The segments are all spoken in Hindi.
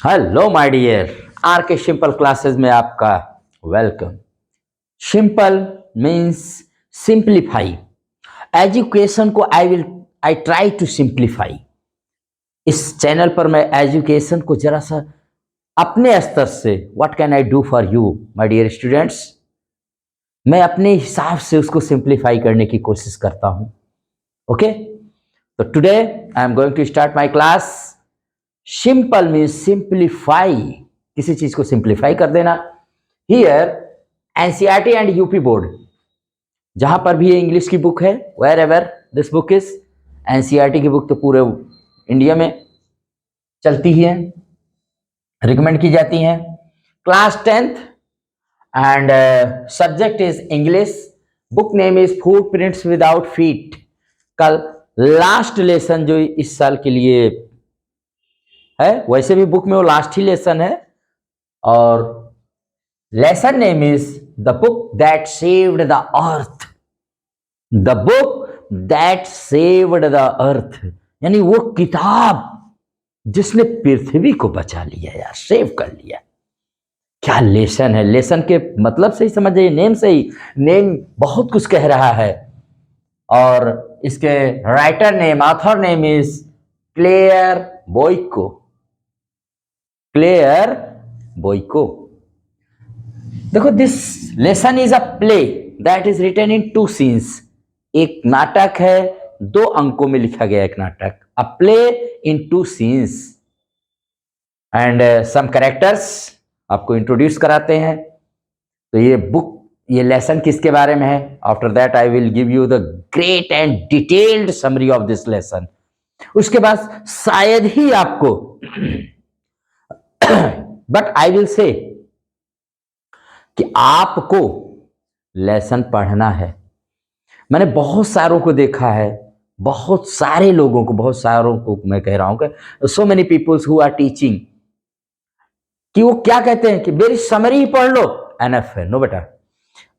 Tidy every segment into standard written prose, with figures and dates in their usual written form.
Hello my dear, R K Simple Classes में आपका welcome. Simple means simplify. Education को आई ट्राई टू सिंप्लीफाई। इस चैनल पर मैं एजुकेशन को जरा सा अपने स्तर से what can I do for you my dear students, मैं अपने हिसाब से उसको सिंप्लीफाई करने की कोशिश करता हूं। ओके, तो today I am going to start my class. Simple means simplify, किसी चीज को सिंप्लीफाई कर देना। Here NCERT and UP board, जहां पर भी ये इंग्लिश की बुक है, wherever this book is, NCERT की बुक तो पूरे इंडिया में चलती ही है, रिकमेंड की जाती हैं। Class 10th and subject is English. Book name is food prints without feet. कल लास्ट लेसन जो इस साल के लिए है, वैसे भी बुक में वो लास्ट ही लेसन है, और lesson name is the book that saved the earth. The book that saved the earth, यानी वो किताब जिसने पृथ्वी को बचा लिया यार, सेव कर लिया। क्या लेसन है, लेसन के मतलब से ही समझ जाइए, नेम से ही, नेम बहुत कुछ कह रहा है। और इसके writer name, author name is Claire Boiko. Claire Boiko. देखो, this lesson is a play that is written in 2 scenes. एक नाटक है, 2 अंकों में लिखा गया एक नाटक, a play in 2 scenes. And some characters आपको इंट्रोड्यूस कराते हैं। तो ये बुक, ये लेसन किसके बारे में है? After that I will give you the great and detailed summary of this lesson. उसके बाद शायद ही आपको बट आई विल से कि आपको लेसन पढ़ना है। मैंने बहुत सारों को देखा है, बहुत सारे लोगों को, बहुत सारों को मैं कह रहा हूं कि so many peoples who are teaching, कि वो क्या कहते हैं कि मेरी समरी ही पढ़ लो, एनफ है। नो बेटा,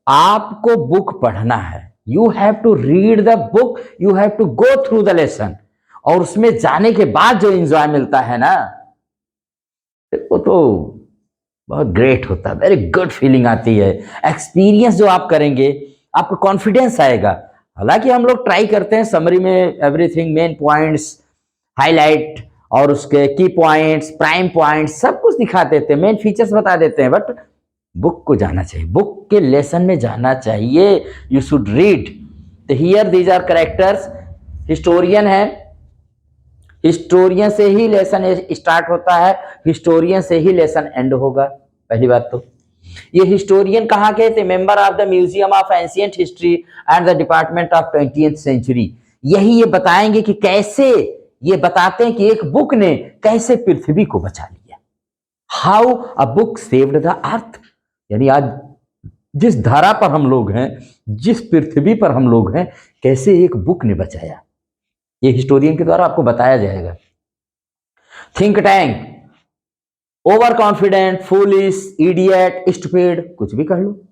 आपको बुक पढ़ना है। You have to read the book, you have to go through the lesson. और उसमें जाने के बाद जो एंजॉय मिलता है ना, वो तो बहुत ग्रेट होता है, वेरी गुड फीलिंग आती है। एक्सपीरियंस जो आप करेंगे, आपको कॉन्फिडेंस आएगा। हालांकि हम लोग ट्राई करते हैं समरी में एवरीथिंग, मेन पॉइंट्स, हाईलाइट और उसके की पॉइंट्स, प्राइम पॉइंट्स, सब कुछ दिखा देते हैं, मेन फीचर्स बता देते हैं, बट बुक को जाना चाहिए, बुक के लेसन में जाना चाहिए। You should read. तो here these are characters. Historian है, हिस्टोरियन से ही लेसन स्टार्ट होता है, हिस्टोरियन से ही लेसन एंड होगा। पहली बात तो ये हिस्टोरियन कहाँ के थे? Member of the museum of ancient history and the department of 20th century. यही ये बताएंगे कि कैसे, ये बताते हैं कि एक बुक ने कैसे पृथ्वी को बचा लिया। How a book saved the earth, यानी आज जिस धारा पर हम लोग हैं, जिस पृथ्वी पर हम लोग हैं, कैसे एक बुक ने बचाया, ये हिस्टोरियन के द्वारा आपको बताया जाएगा। Think tank, over confident, foolish, idiot, stupid, कुछ भी कह लो।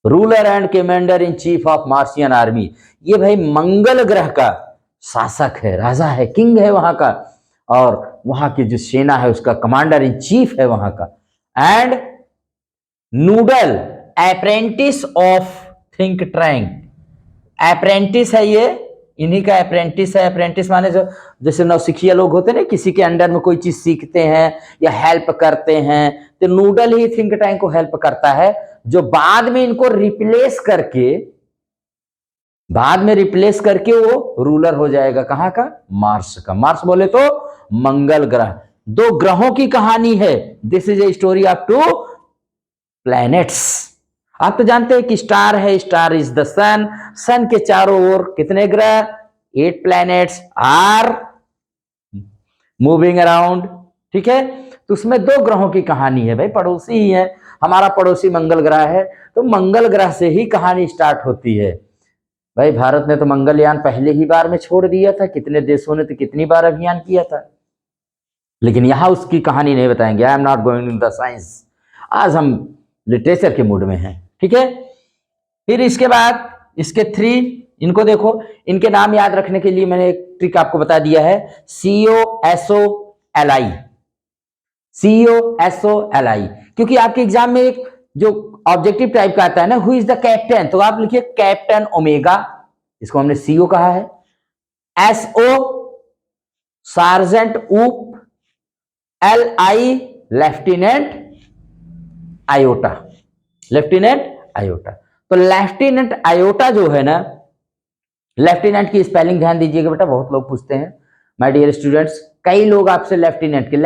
Ruler and commander in chief of Martian army, ये भाई मंगल ग्रह का शासक है, राजा है, किंग है वहां का, और वहां की जो सेना है उसका कमांडर इन चीफ है वहां का। And noodle, apprentice of think tank. Apprentice है ये, इन्हीं का अप्रेंटिस है। अप्रेंटिस माने जो, जैसे नौसिखिया लोग होते हैं ना, किसी के अंडर में कोई चीज सीखते हैं या हेल्प करते हैं, तो नूडल ही थिंक टैंक को हेल्प करता है, जो बाद में इनको रिप्लेस करके, बाद में रिप्लेस करके वो रूलर हो जाएगा। कहां का? मार्स का। मार्स बोले तो मंगल ग्रह। 2 ग्रहों की कहानी है। This is a story of 2 planets. आप तो जानते हैं कि स्टार है, स्टार इज द सन। सन के चारों ओर कितने ग्रह? 8 प्लैनेट्स आर मूविंग अराउंड। ठीक है, तो उसमें 2 ग्रहों की कहानी है भाई, पड़ोसी ही है। हमारा पड़ोसी मंगल ग्रह है, तो मंगल ग्रह से ही कहानी स्टार्ट होती है। भाई भारत ने तो मंगलयान पहले ही बार में छोड़ दिया था, कितने देशों ने तो कितनी बार अभियान किया था, लेकिन यहां उसकी कहानी नहीं बताएंगे। I am not going in the science, आज हम लिटरेचर के मूड में हैं। ठीक है, फिर इसके बाद इसके 3, इनको देखो, इनके नाम याद रखने के लिए मैंने एक ट्रिक आपको बता दिया है, COSOLI। COSOLI, क्योंकि आपके एग्जाम में एक जो ऑब्जेक्टिव टाइप का आता है ना, हु इज द कैप्टन, तो आप लिखिए कैप्टन ओमेगा, इसको हमने CO कहा है। SO सार्जेंट ऊप, LI lieutenant iota, lieutenant iota. तो लेफ्टिनेंट आयोटा जो है ना, लेफ्टिनेंट की स्पेलिंग ध्यान दीजिएगा बेटा, बहुत लोग पूछते हैं माय डियर स्टूडेंट्स, कई लोग आपसे लेफ्टिनेंट के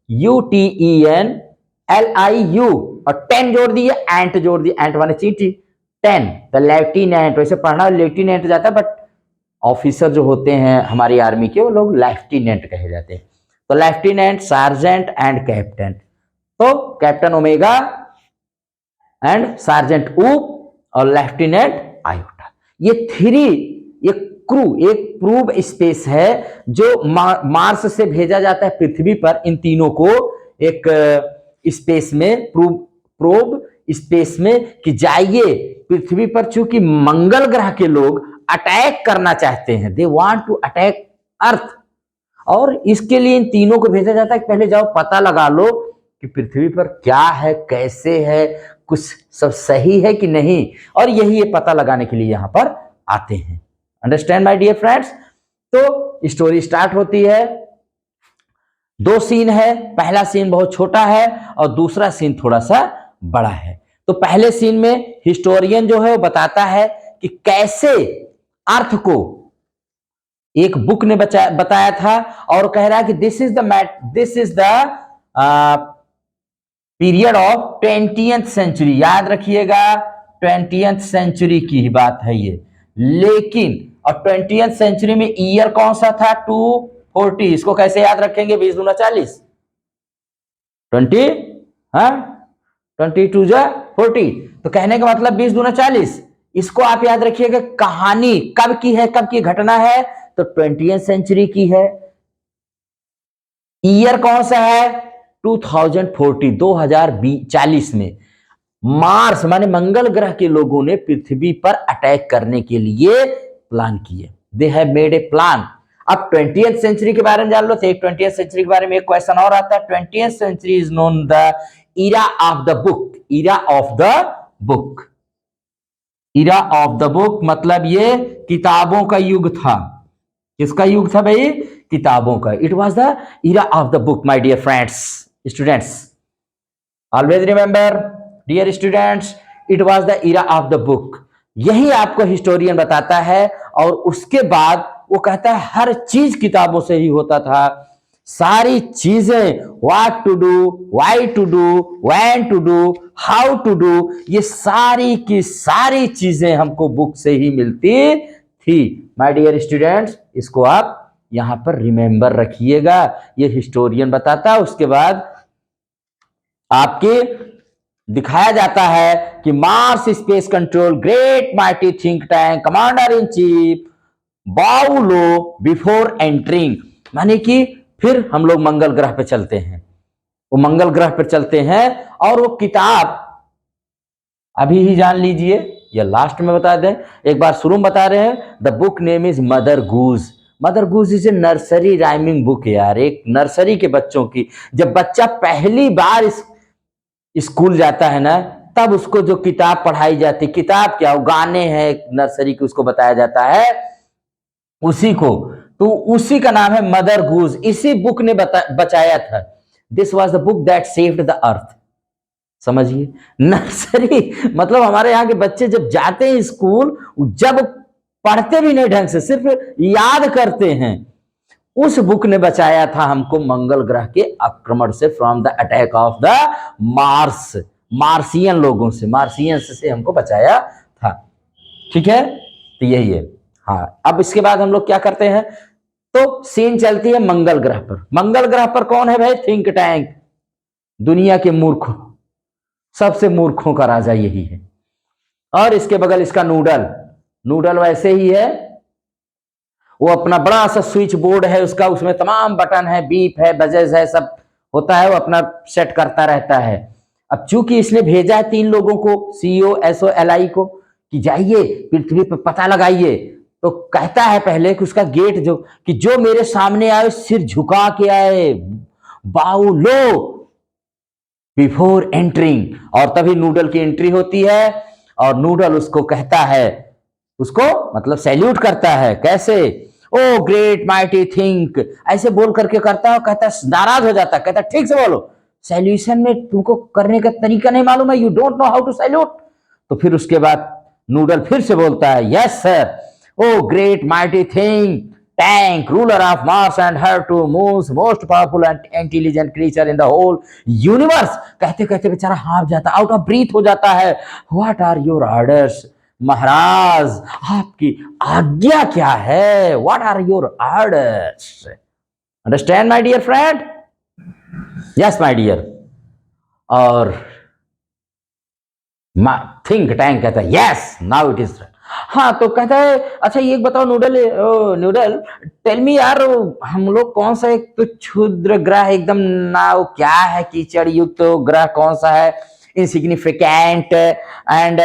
LIEUTEN, LIU और 10 जोड़ दिए, एंट जोड़ दिए, एंट माने चींटी, 10 द लेफ्टिनेंट, वैसे पढ़ना लेफ्टिनेंट जाता है, बट ऑफिसर जो होते हैं हमारी आर्मी के वो लोग लेफ्टिनेंट कहे जाते हैं। तो लेफ्टिनेंट, सार्जेंट एंड कैप्टन, तो कैप्टन ओमेगा एंड सार्जेंट ऊप और लेफ्टिनेंट आयोटा, ये थ्री, ये क्रू, एक प्रूव स्पेस है जो मार्स से भेजा जाता है पृथ्वी पर, इन तीनों को एक स्पेस में, प्रोब स्पेस में कि जाइए पृथ्वी पर, चूंकि मंगल ग्रह के लोग अटैक करना चाहते हैं, दे वांट टू अटैक अर्थ, और इसके लिए इन तीनों को भेजा जाता है कि पहले जाओ पता लगा लो कि पृथ्वी पर क्या है, कैसे है, कुछ सब सही है कि नहीं, और यही ये पता लगाने के लिए यहां पर आते हैं। Understand my dear friends. तो स्टोरी स्टार्ट होती है, 2 सीन है, पहला सीन बहुत छोटा है और दूसरा सीन थोड़ा सा बड़ा है। तो पहले सीन में हिस्टोरियन जो है वो बताता है कि कैसे अर्थ को एक बुक ने बताया था, और कह रहा है कि this is the period of 20th century, याद रखिएगा 20th सेंचुरी की ही बात है ये, लेकिन और 20th सेंचुरी में ईयर कौन सा था, 240, इसको कैसे याद रखेंगे, 20 दूना 40, 20, हाँ 22 जा 40, तो कहने का मतलब 20 दूना 40, इसको आप याद रखिएगा। कहानी कब की है, कब की घटना है, तो 20th सेंचुरी की है। ईयर कौन सा है, 2040, 2040 में मार्स माने मंगल ग्रह के लोगों ने पृथ्वी पर अटैक करने के लिए प्लान किए, they have made a plan. अब 20th सेंचुरी के बारे में जान लो, तो एक 20th सेंचुरी के बारे में एक क्वेश्चन और आता है, 20th century is known the era of the book, era of the book, era of the book मतलब ये किताबों का युग था। किसका युग था भाई, किताबों का। It was the era of the book my dear friends, students, always remember dear students, it was the era of the book. यही आपको हिस्टोरियन बताता है, और उसके बाद वो कहता है हर चीज किताबों से ही होता था, सारी चीजें, what to do, why to do, when to do, how to do, ये सारी की सारी चीजें हमको बुक से ही मिलती थी। माय डियर स्टूडेंट्स, इसको आप यहां पर रिमेंबर रखिएगा, ये हिस्टोरियन बताता है। उसके बाद आपके दिखाया जाता है कि Mars space control great mighty think tank commander in chief bow low before entering, माने कि फिर हम लोग मंगल ग्रह पे चलते हैं, वो मंगल ग्रह पर चलते हैं, और वो किताब अभी ही जान लीजिए या लास्ट में बता दें, एक बार शुरू में बता रहे हैं, the book name is mother goose. Mother goose is a nursery rhyming book यार, एक नर्सरी के बच्चों की। जब बच्चा पहली बार स्कूल जाता है ना, तब उसको जो किताब पढ़ाई जाती, किताब क्या, वो गाने हैं नर्सरी के, उसको बताया जाता है उसी को, तो उसी का नाम है मदर गूज। इसी बुक ने बचाया था। This was the book that saved the earth. समझिए, नर्सरी मतलब हमारे यहाँ के बच्चे जब जाते हैं स्कूल, जब पढ़ते भी नहीं ढंग से, सिर्फ याद करते हैं, उस बुक ने बचाया था हमको मंगल ग्रह के आक्रमण से, from the attack of the Mars, मार्सियन लोगों से, मार्सियंस से हमको बचाया था। ठीक है, तो यही है। हाँ, अब इसके बाद हम लोग क्या करते हैं, तो सीन चलती है मंगल ग्रह पर। मंगल ग्रह पर कौन है भाई, थिंक टैंक, दुनिया के मूर्ख, सबसे मूर्खों का राजा यही है। और इसके बगल इसका नूडल, नूडल वैसे ही है, वो अपना बड़ा सा स्विच बोर्ड है उसका, उसमें तमाम बटन है, बीप है, बजेज है, सब होता है, वो अपना सेट करता रहता है। अब चूंकि इसने भेजा है 3 लोगों को, COSOLI को, कि जाइए पृथ्वी पर पता लगाइए, तो कहता है पहले कि उसका गेट जो, कि जो मेरे सामने आए सिर झुका के आए, बाउलो बिफोर एंटरिंग, और तभी नूडल की एंट्री होती है और नूडल उसको कहता है, उसको मतलब सैल्यूट करता है। कैसे? ओ ग्रेट माइटी थिंक, ऐसे बोल करके करता है, कहता है, नाराज हो जाता है, कहता है ठीक से बोलो, सैल्यूशन में तुमको करने का तरीका नहीं मालूम है, you don't know how to salute. तो फिर उसके बाद नूडल फिर से बोलता है, yes sir, O great mighty Think Tank ruler of Mars and her two moons most powerful and intelligent creature in the whole universe. कहते कहते बेचारा हाफ जाता, आउट ऑफ ब्रीथ हो जाता है। What are your orders Maharaj, आपकी आज्ञा क्या है? What are your orders? Understand my dear friend? Yes my dear. और थिंक टैंक कहता है, यस नाउ इट इज। हाँ, तो कहता है, अच्छा ये बताओ नूडल, नूडल टेल मी यार, हम लोग कौन सा एक तो क्षुद्र ग्रह एकदम ना, वो क्या है, कीचड़ युक्त तो ग्रह कौन सा है, इनसिग्निफिकेंट एंड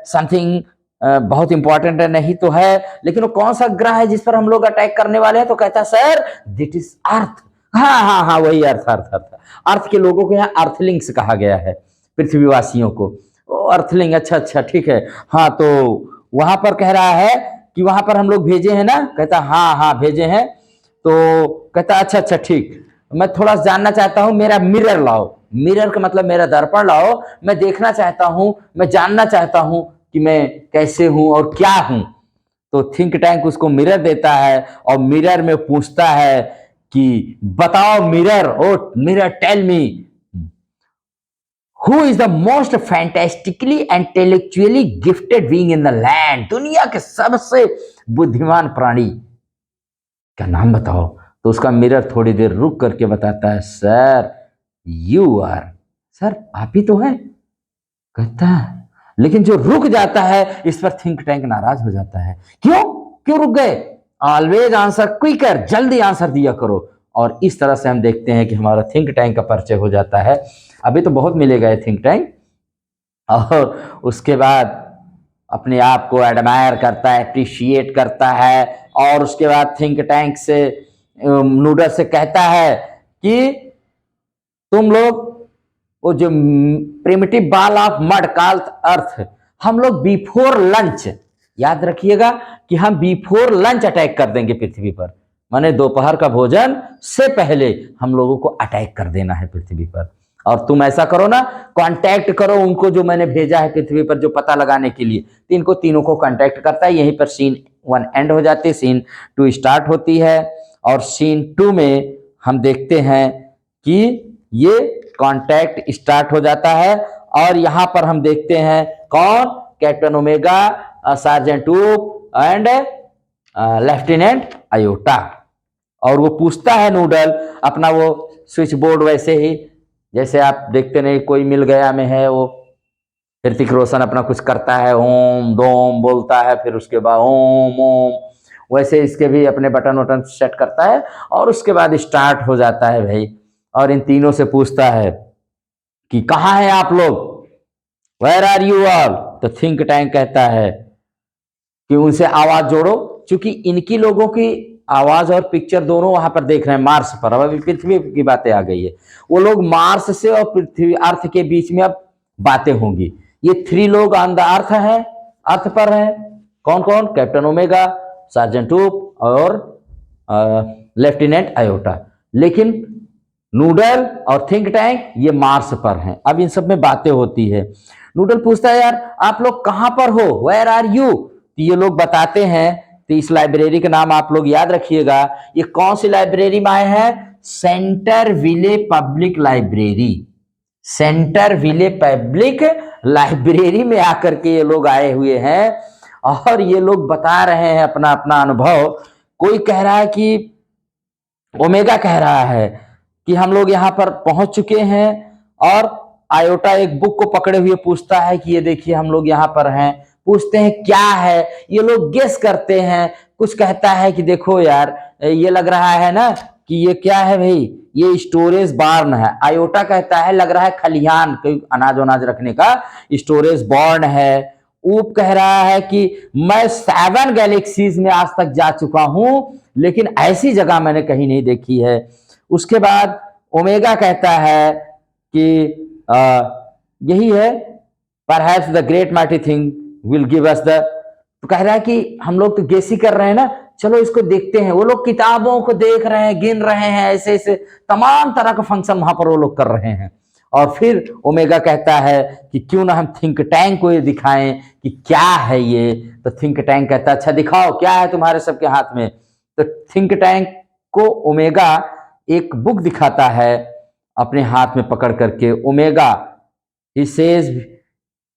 समथिंग बहुत इंपॉर्टेंट नहीं तो है, लेकिन वो कौन सा ग्रह है जिस पर हम लोग अटैक करने वाले हैं? तो कहता है सर दिट इज अर्थ। हाँ हाँ हाँ, वही अर्थ अर्थ अर्थ। अर्थ के लोगों को यहाँ अर्थलिंग्स कहा गया है, पृथ्वीवासियों को। ओ अर्थलिंग, अच्छा अच्छा ठीक है। हाँ, तो वहां पर कह रहा है कि वहां पर हम लोग भेजे हैं ना? कहता हाँ हाँ भेजे हैं। तो कहता अच्छा अच्छा ठीक, मैं थोड़ा जानना चाहता हूं, मेरा मिरर लाओ। मिरर का मतलब मेरा दर्पण लाओ, मैं देखना चाहता हूं, मैं जानना चाहता हूं कि मैं कैसे हूं और क्या हूं। तो थिंक टैंक उसको मिरर देता है और मिरर में पूछता है कि बताओ mirror, O mirror tell me, Who is the most fantastically intellectually gifted being in the land? दुनिया के सबसे बुद्धिमान प्राणी का नाम बताओ। तो उसका मिरर थोड़ी देर रुक करके बताता है, सर यू आर, सर आप ही तो हैं। कहता है, लेकिन जो रुक जाता है इस पर थिंक टैंक नाराज हो जाता है। क्यों क्यों रुक गए? ऑलवेज आंसर क्विकर, जल्दी आंसर दिया करो। और इस तरह से हम देखते हैं कि हमारा थिंक टैंक का परिचय हो जाता है। अभी तो बहुत मिलेगा थिंक टैंक। और उसके बाद अपने आप को एडमायर करता है, अप्रिशिएट करता है, और उसके बाद थिंक टैंक से नूडल से कहता है कि तुम लोग वो जो primitive ball of mud called अर्थ, हम लोग बिफोर लंच, याद रखिएगा कि हम बिफोर लंच अटैक कर देंगे पृथ्वी पर, माने दोपहर का भोजन से पहले हम लोगों को अटैक कर देना है पृथ्वी पर। और तुम ऐसा करो ना, कांटेक्ट करो उनको जो मैंने भेजा है पृथ्वी पर जो पता लगाने के लिए। इनको तीनों को कांटेक्ट करता है। यहीं पर सीन 1 एंड हो जाती है, सीन 2 स्टार्ट होती है। और सीन 2 में हम देखते हैं कि ये कांटेक्ट स्टार्ट हो जाता है। और यहां पर हम देखते हैं कौन, कैप्टन ओमेगा, सार्जेंट ऊप एंड लेफ्टिनेंट आयोटा। और वो पूछता है नूडल अपना वो स्विच बोर्ड, वैसे ही जैसे आप देखते नहीं कोई मिल गया में है, वो ऋतिक रोशन अपना कुछ करता है, ओम दोम बोलता है, फिर उसके बाद ओम ओम, वैसे इसके भी अपने बटन वटन सेट करता है। और उसके बाद स्टार्ट हो जाता है भाई। और इन तीनों से पूछता है कि कहाँ हैं आप लोग, वेयर आर यू ऑल। तो थिंक टैंक कहता है कि उनसे आवाज जोड़ो, क्योंकि इनकी लोगों की आवाज और पिक्चर दोनों वहां पर देख रहे हैं मार्स पर। अब अभी पृथ्वी की बातें आ गई है, वो लोग मार्स से और पृथ्वी अर्थ के बीच में अब बातें होंगी। ये 3 लोग ऑन द अर्थ है, अर्थ पर है। कौन कौन? कैप्टन ओमेगा, सार्जेंट ऊप और लेफ्टिनेंट आयोटा। लेकिन नूडल और थिंक टैंक ये मार्स पर हैं। अब इन सब में बातें होती है। नूडल पूछता है, यार आप लोग कहां पर हो, वेयर आर यू। तो ये लोग बताते हैं। तो इस लाइब्रेरी का नाम आप लोग याद रखिएगा। ये कौन सी लाइब्रेरी में आए हैं? सेंटर विले पब्लिक लाइब्रेरी। सेंटर विले पब्लिक लाइब्रेरी में आकर के ये लोग आए हुए हैं। और ये लोग बता रहे हैं अपना अपना अनुभव। कोई कह रहा है कि ओमेगा कह रहा है कि हम लोग यहाँ पर पहुंच चुके हैं। और आयोटा एक बुक को पकड़े हुए पूछता है कि ये देखिए हम लोग यहाँ पर हैं। पूछते हैं क्या है, ये लोग गेस करते हैं। कुछ कहता है कि देखो यार ये लग रहा है ना कि ये क्या है भाई, ये स्टोरेज बार्न है। आयोटा कहता है लग रहा है खलिहान, कोई अनाज वनाज रखने का स्टोरेज बार्न है। ऊप कह रहा है कि मैं 7 गैलेक्सीज में आज तक जा चुका हूं, लेकिन ऐसी जगह मैंने कहीं नहीं देखी है। उसके बाद ओमेगा कहता है कि यही है, perhaps the great mighty thing will give us the, तो कह रहा है कि हम लोग तो गेसी कर रहे हैं ना, चलो इसको देखते हैं। वो लोग किताबों को देख रहे हैं, गिन रहे हैं, ऐसे ऐसे तमाम तरह का फंक्शन वहां पर वो लोग कर रहे हैं। और फिर ओमेगा कहता है कि क्यों ना हम थिंक टैंक को ये दिखाएं कि क्या है ये। तो थिंक टैंक कहता है अच्छा दिखाओ क्या है तुम्हारे सबके हाथ में। तो थिंक टैंक को ओमेगा एक बुक दिखाता है अपने हाथ में पकड़ करके। ओमेगा ही सेज,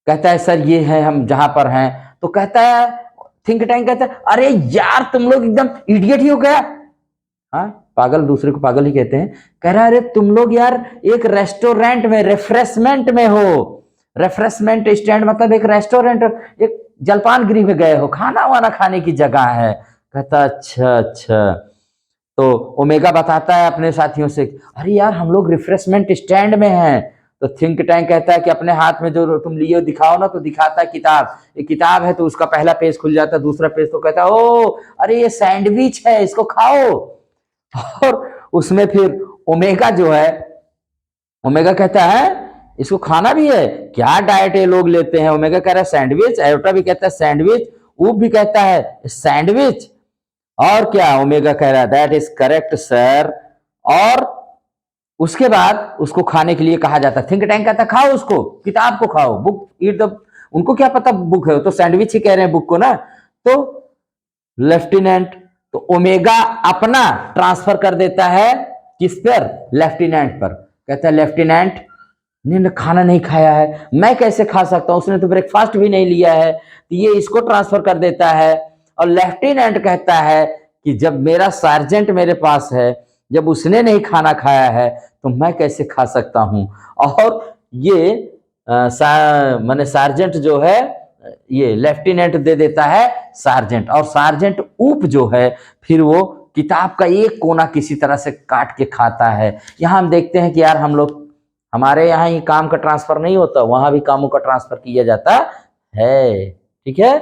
कहता है सर ये है हम जहां पर हैं। तो कहता है थिंक टैंक कहता है अरे यार तुम लोग एकदम इडियट ही हो गया। हाँ, पागल दूसरे को पागल ही कहते हैं। कह रहा है अरे तुम लोग यार एक रेस्टोरेंट में, रिफ्रेशमेंट में हो। रिफ्रेशमेंट स्टैंड मतलब एक रेस्टोरेंट, एक जलपान गृह में गए हो, खाना वाना खाने की जगह है। कहता अच्छा अच्छा। तो ओमेगा बताता है अपने साथियों से अरे यार हम लोग रिफ्रेशमेंट स्टैंड में हैं। तो थिंक टैंक कहता है कि अपने हाथ में जो तुम लिए दिखाओ ना। तो दिखाता है किताब, ये किताब है। तो उसका पहला पेज खुल जाता है, दूसरा पेज। तो कहता है ओ अरे ये सैंडविच है, इसको खाओ। और उसमें फिर ओमेगा जो है, ओमेगा कहता है इसको खाना भी है, क्या डाइट ये लोग लेते हैं। ओमेगा कह रहा है सैंडविच, आयोटा भी कहता है सैंडविच, ऊप भी कहता है सैंडविच। और क्या, ओमेगा कह रहा है दैट इज करेक्ट सर। और उसके बाद उसको खाने के लिए कहा जाता है। थिंक टैंक कहता है खाओ उसको, किताब को खाओ, बुक ईट द। उनको क्या पता बुक है, तो सैंडविच ही कह रहे हैं बुक को ना। तो लेफ्टिनेंट, तो ओमेगा अपना ट्रांसफर कर देता है किस पर, लेफ्टिनेंट पर। कहता है लेफ्टिनेंट ने खाना नहीं खाया है, मैं कैसे खा सकता हूं, उसने तो ब्रेकफास्ट भी नहीं लिया है। तो ये इसको ट्रांसफर कर देता है। और लेफ्टिनेंट कहता है कि जब मेरा सार्जेंट मेरे पास है, जब उसने नहीं खाना खाया है तो मैं कैसे खा सकता हूं। और ये माने सार्जेंट जो है, ये लेफ्टिनेंट दे देता है सार्जेंट। और सार्जेंट ऊप जो है फिर वो किताब का एक कोना किसी तरह से काट के खाता है। यहाँ हम देखते हैं कि यार हम लोग, हमारे यहाँ ही काम का ट्रांसफर नहीं होता, वहां भी कामों का ट्रांसफर किया जाता है। ठीक है।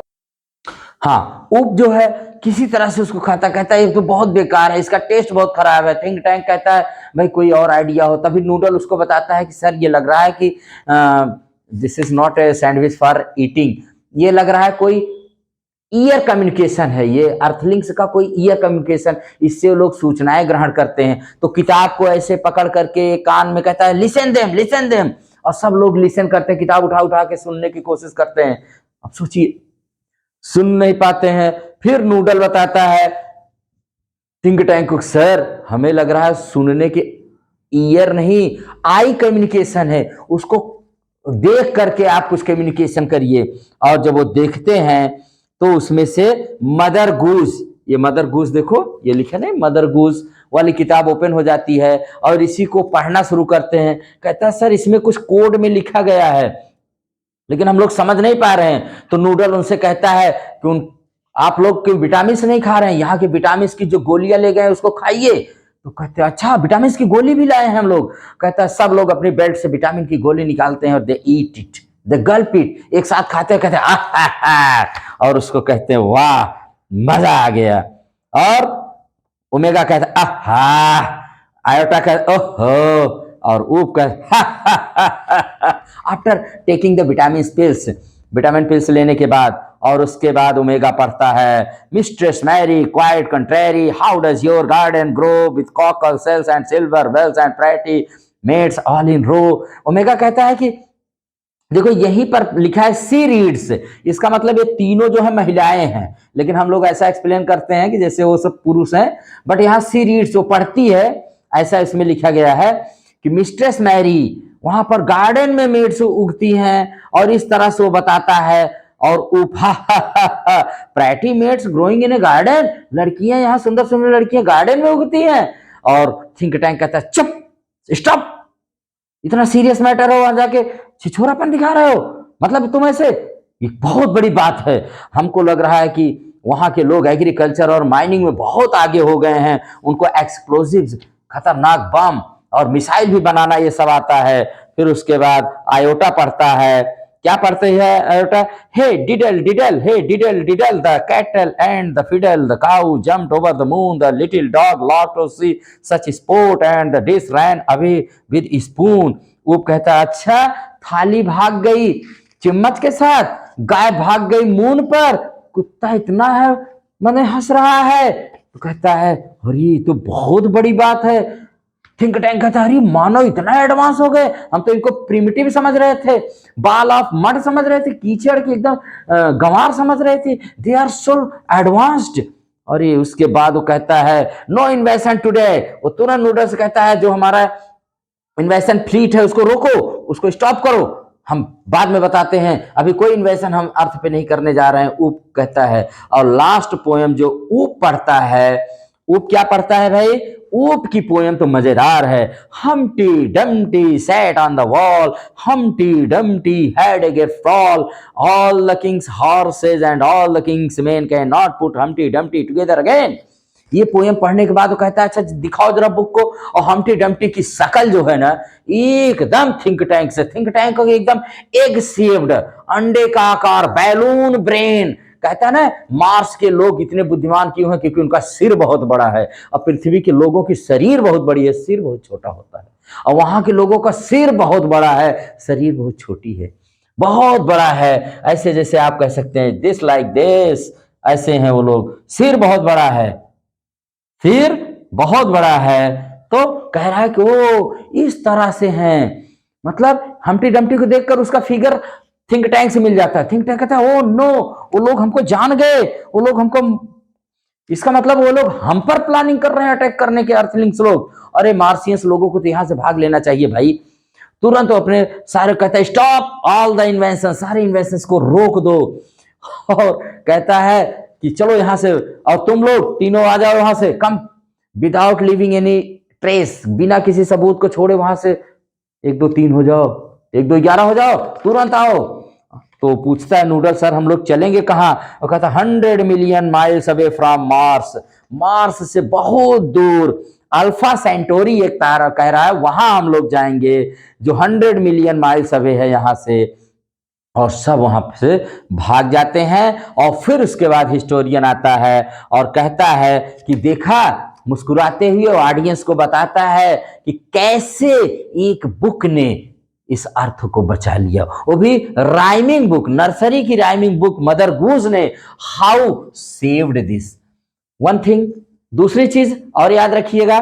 हाँ, ऊप जो है किसी तरह से उसको खाता, कहता है ये तो बहुत बेकार है, इसका टेस्ट बहुत खराब है। थिंक टैंक कहता है भाई कोई और आइडिया हो। तभी नूडल उसको बताता है कि सर ये लग रहा है कि this is not a sandwich for eating, ये लग रहा है कोई ईयर कम्युनिकेशन है, ये अर्थलिंक्स का कोई ईयर कम्युनिकेशन, इससे लोग सूचनाएं ग्रहण करते हैं। तो किताब को ऐसे पकड़ करके कान में कहता है लिसन देम, लिसन देम। और सब लोग लिसन करते हैं, किताब उठा उठा के सुनने की कोशिश करते हैं। अब सोचिए सुन नहीं पाते हैं। फिर नूडल बताता है थिंक टैंक को सर हमें लग रहा है सुनने के ईयर नहीं, आई कम्युनिकेशन है, उसको देख करके आप कुछ कम्युनिकेशन करिए। और जब वो देखते हैं तो उसमें से मदर गूस, ये मदर गूस देखो ये लिखा नहीं, मदर गूस वाली किताब ओपन हो जाती है और इसी को पढ़ना शुरू करते हैं। कहता है सर इसमें कुछ कोड में लिखा गया है लेकिन हम लोग समझ नहीं पा रहे हैं। तो नूडल उनसे कहता है कि आप लोग के विटामिन नहीं खा रहे हैं, यहाँ के विटामिन की जो गोलियां ले गए उसको खाइए। तो कहते हैं अच्छा विटामिन की गोली भी लाए हैं हम लोग। कहता है सब लोग अपनी बेल्ट से विटामिन की गोली निकालते हैं और दे eat it, they Gulp it, एक साथ खाते हैं। कहते हैं और उसको कहते हैं वाह मजा आ गया। और ओमेगा कहता है आहा, आयोटा कहता ओहो, और ऊप कहता after taking the vitamin pills, vitamin pills लेने के बाद। और उसके बाद ओमेगा पढ़ता है mistress Mary quite contrary, how does your garden grow with cockle shells and silver bells and pretty maids all in row. Omega कहता है कि देखो यहीं पर लिखा है सी रीड्स, इसका मतलब ये तीनों जो है महिलाएं हैं, लेकिन हम लोग ऐसा एक्सप्लेन करते हैं कि जैसे वो सब पुरुष हैं, बट यहाँ सी रीड्स जो पढ़ती है ऐसा इसमें लिखा गया है कि मिस्ट्रेस मैरी वहां पर गार्डन में मेड्स उगती हैं और इस तरह से वो बताता है। और उफा pretty maids growing in a garden, लड़कियां यहाँ सुंदर सुंदर लड़कियां गार्डन में उगती हैं। और थिंक टैंक कहता है चुप, स्टॉप, इतना सीरियस मैटर हो वहां जाके छिछोरापन दिखा रहे हो, मतलब तुम ऐसे, ये बहुत बड़ी बात है। हमको लग रहा है कि वहां के लोग एग्रीकल्चर और माइनिंग में बहुत आगे हो गए हैं, उनको एक्सप्लोजिव्स, खतरनाक बम और मिसाइल भी बनाना ये सब आता है। फिर उसके बाद आयोटा पढ़ता है क्या पढ़ते हैं बेटा? Hey diddle diddle, hey diddle diddle, the cattle and the fiddle, the cow jumped over the moon, the little dog longed to see such sport and the dish ran away with spoon. वो कहता है अच्छा थाली भाग गई चम्मच के साथ, गाय भाग गई मून पर, कुत्ता इतना है मैंने हंस रहा है। तो कहता है अरे ये तो बहुत बड़ी बात है। थिंक टैंक कहता है अरे मानव इतना एडवांस हो गए, हम तो इनको प्रिमिटिव समझ रहे थे, बाल ऑफ मड समझ रहे थे, कीचड़ की एकदम गंवार समझ रहे थे, दे आर सो एडवांस्ड। और ये उसके बाद वो कहता है नो इन्वेशन टुडे। वो तुरंत नूडल से कहता है जो हमारा इन्वेशन फ्लीट है उसको रोको, उसको स्टॉप करो, हम बाद में बताते हैं, अभी कोई इन्वेशन हम अर्थ पे नहीं करने जा रहे हैं। ऊप कहता है। और लास्ट पोएम जो ऊप पढ़ता है, ऊप क्या पढ़ता है भाई? ऊप की पोएम तो मजेदार है। Humpty Dumpty sat on the wall, Humpty Dumpty had a gift fall, all the Kings horses and all the Kings main can not put Humpty Dumpty together again. ये पोएम पढ़ने के बाद वो कहता है अच्छा दिखाओ जरा बुक को। और हम्टी डम्टी की शकल जो है ना एकदम थिंक टैंक से, थिंक टैंक एकदम एग शेप्ड, अंडे का आकार, बैलून ब्रेन। कहता है ना मार्स के लोग इतने बुद्धिमान क्यों हैं? क्योंकि उनका सिर बहुत बड़ा है, और पृथ्वी के लोगों की शरीर बहुत बड़ी है, सिर बहुत छोटा होता है। और वहां के लोगों का सिर बहुत बड़ा है, शरीर बहुत छोटी है, बहुत बड़ा है। ऐसे जैसे आप कह सकते हैं दिस लाइक दिस, ऐसे हैं वो लोग, सिर बहुत बड़ा है, फिर बहुत बड़ा है। तो कह रहा है कि वो इस तरह से हैं, मतलब हम्टी डम्टी को देखकर उसका फिगर थिंक टैंक से मिल जाता है। थिंक टैंक कहता है ओ नो, वो लोग हमको जान गए, वो लोग हमको, इसका मतलब वो लोग हम पर प्लानिंग कर रहे हैं अटैक करने के, अर्थलिंग्स लोग। अरे मार्सियंस लोगों को तो यहां से भाग लेना चाहिए भाई। तुरंत अपने सारे कहता है स्टॉप ऑल द इन्वेंशन, सारे इन्वेंशन को रोक दो। और कहता है कि चलो यहां से, और तुम लोग तीनों आ जाओ वहां से, कम विदाउट लिविंग एनी ट्रेस, बिना किसी सबूत को छोड़े वहां से 1 2 3 हो जाओ, 1 2 11 हो जाओ, तुरंत आओ। तो पूछता है नूडल सर हम लोग चलेंगे कहाँ? वो कहता 100 million miles away from Mars, Mars से बहुत दूर अल्फा सेंटोरी एक तारा कह रहा है वहां हम लोग जाएंगे, जो 100 मिलियन माइल्स अवे है यहां से। और सब वहां से भाग जाते हैं। और फिर उसके बाद हिस्टोरियन आता है और कहता है कि देखा, मुस्कुराते हुए ऑडियंस को बताता है कि कैसे एक बुक ने इस अर्थ को बचा लिया, वो भी राइमिंग बुक, नर्सरी की राइमिंग बुक मदर गूज ने, how saved this one thing. दूसरी चीज और याद रखिएगा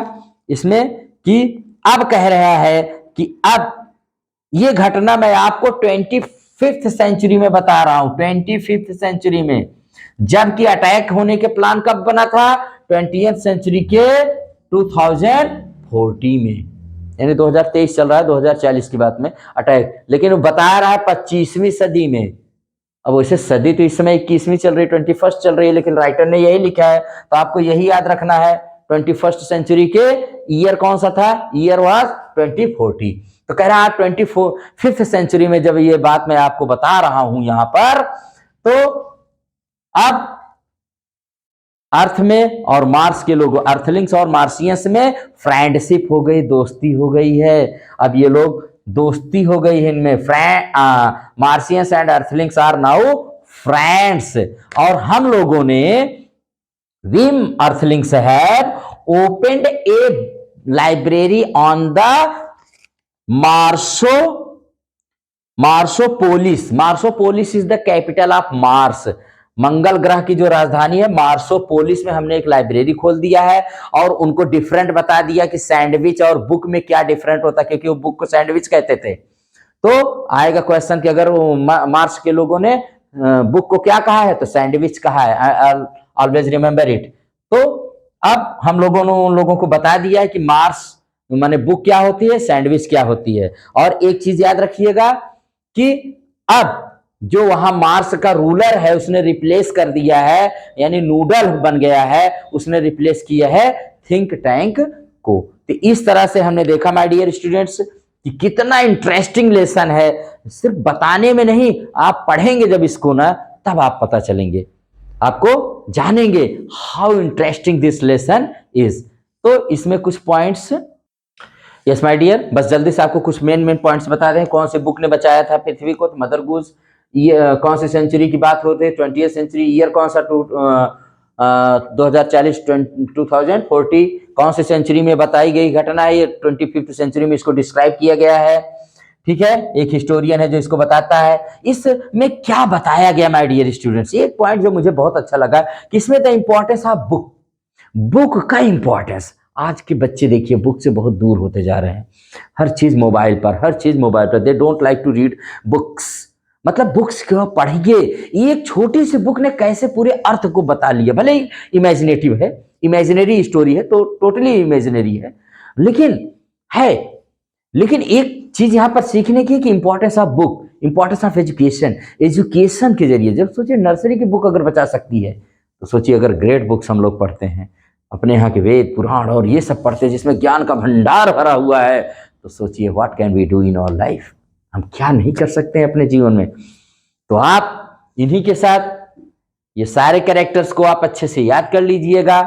इसमें कि अब कह रहा है कि अब ये घटना मैं आपको 25th सेंचुरी में बता रहा हूं, 25th सेंचुरी में, जबकि अटैक होने के प्लान कब बना था? 20th सेंचुरी के 2040 में, यानी 2023 चल रहा है, 2040 की बात में अटैक, लेकिन वो बता रहा है 25वीं सदी में। अब वैसे सदी तो इस समय 21वीं चल रही है, 21st चल रही है, लेकिन राइटर ने यही लिखा है, तो आपको यही याद रखना है। 21st सेंचुरी के ईयर कौन सा था? Year was 2040। तो कह रहा है 25th सेंचुरी में जब ये बात मैं आपको बता रहा हूं यहां पर, तो अब अर्थ में और मार्स के लोगों, अर्थलिंग्स और मार्सियंस में फ्रेंडशिप हो गई, दोस्ती हो गई है। अब ये लोग दोस्ती हो गई है इनमें, martians and earthlings are now friends. और हम लोगों ने, we earthlings have opened a library on the Marsopolis. Marsopolis is the capital of Mars, Mangal ग्रह की जो राजधानी है मार्सोपोलिस में हमने एक लाइब्रेरी खोल दिया है। और उनको डिफरेंट बता दिया कि सैंडविच और बुक में क्या डिफरेंट होता है, क्योंकि वो बुक को सैंडविच कहते थे। तो आएगा क्वेश्चन कि अगर वो मार्स के लोगों ने बुक को क्या कहा है, तो सैंडविच कहा है, ऑलवेज रिमेंबर इट। तो अब हम लोगों ने उन लोगों को बता दिया है कि मार्स माने बुक क्या होती है, सैंडविच क्या होती है। और एक चीज याद रखिएगा कि अब जो वहां मार्स का रूलर है उसने रिप्लेस कर दिया है, यानी नूडल बन गया है, उसने रिप्लेस किया है थिंक टैंक को। तो इस तरह से हमने देखा माय डियर स्टूडेंट्स कि कितना इंटरेस्टिंग लेसन है। सिर्फ बताने में नहीं, आप पढ़ेंगे जब इसको ना, तब आप पता चलेंगे, आपको जानेंगे how interesting this lesson is. तो इसमें कुछ पॉइंट्स यस माय डियर, बस जल्दी से आपको कुछ मेन पॉइंट्स बता दें। कौन सी बुक ने बचाया था पृथ्वी को? तो मदर गूस। ये कौन सी सेंचुरी की बात होती है? 20th century. ईयर कौन सा? 2040 2040। कौन सी सेंचुरी में बताई गई घटना है? ये 25th सेंचुरी में इसको डिस्क्राइब किया गया है। ठीक है, एक हिस्टोरियन है जो इसको बताता है। इसमें क्या बताया गया माय डियर स्टूडेंट्स? एक पॉइंट जो मुझे बहुत अच्छा लगा कि इसमें the importance of book, book का इंपॉर्टेंस। आज के बच्चे देखिए बुक से बहुत दूर होते जा रहे हैं। हर चीज मोबाइल पर, हर चीज मोबाइल पर। They don't like to read books. मतलब बुक्स क्यों पढ़िए? एक छोटी सी बुक ने कैसे पूरे अर्थ को बता लिया। भले ही इमेजिनेटिव है, इमेजिनरी स्टोरी है, तो टोटली इमेजिनरी है, लेकिन है। लेकिन एक चीज यहां पर सीखने की कि importance of book, importance of education. Education के जरिए जब सोचिए नर्सरी की बुक अगर बचा सकती है, तो सोचिए अगर ग्रेट बुक्स हम लोग पढ़ते हैं, अपने यहाँ के वेद पुराण और ये सब पढ़ते हैं जिसमें ज्ञान का भंडार भरा हुआ है, तो सोचिए what can we do in our life? हम क्या नहीं कर सकते हैं अपने जीवन में। तो आप इन्हीं के साथ ये सारे कैरेक्टर्स को आप अच्छे से याद कर लीजिएगा,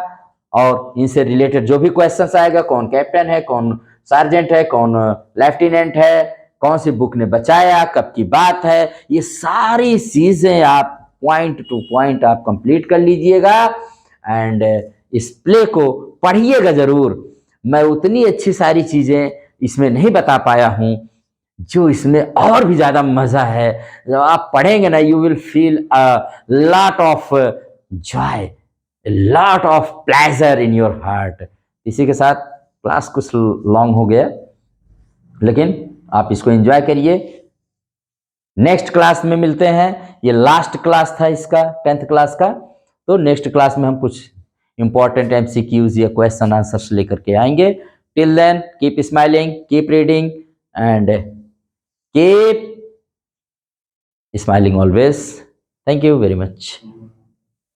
और इनसे रिलेटेड जो भी क्वेश्चंस आएगा, कौन कैप्टन है, कौन सार्जेंट है, कौन लेफ्टिनेंट है, कौन सी बुक ने बचाया, कब की बात है, ये सारी चीजें आप पॉइंट टू पॉइंट आप कंप्लीट कर लीजिएगा। एंड इस प्ले को पढ़िएगा जरूर। मैं उतनी अच्छी सारी चीजें इसमें नहीं बता पाया हूं, जो इसमें और भी ज्यादा मजा है। जब आप पढ़ेंगे ना, you will feel a lot of Joy, lot of pleasure in your heart. इसी के साथ क्लास कुछ लॉन्ग हो गया, लेकिन आप इसको एंजॉय करिए। नेक्स्ट क्लास में मिलते हैं। ये लास्ट क्लास था इसका 10th क्लास का। तो नेक्स्ट क्लास में हम कुछ इंपॉर्टेंट MCQs या क्वेश्चन आंसर्स लेकर के आएंगे। Till then keep smiling, keep reading and keep smiling always. Thank you very much.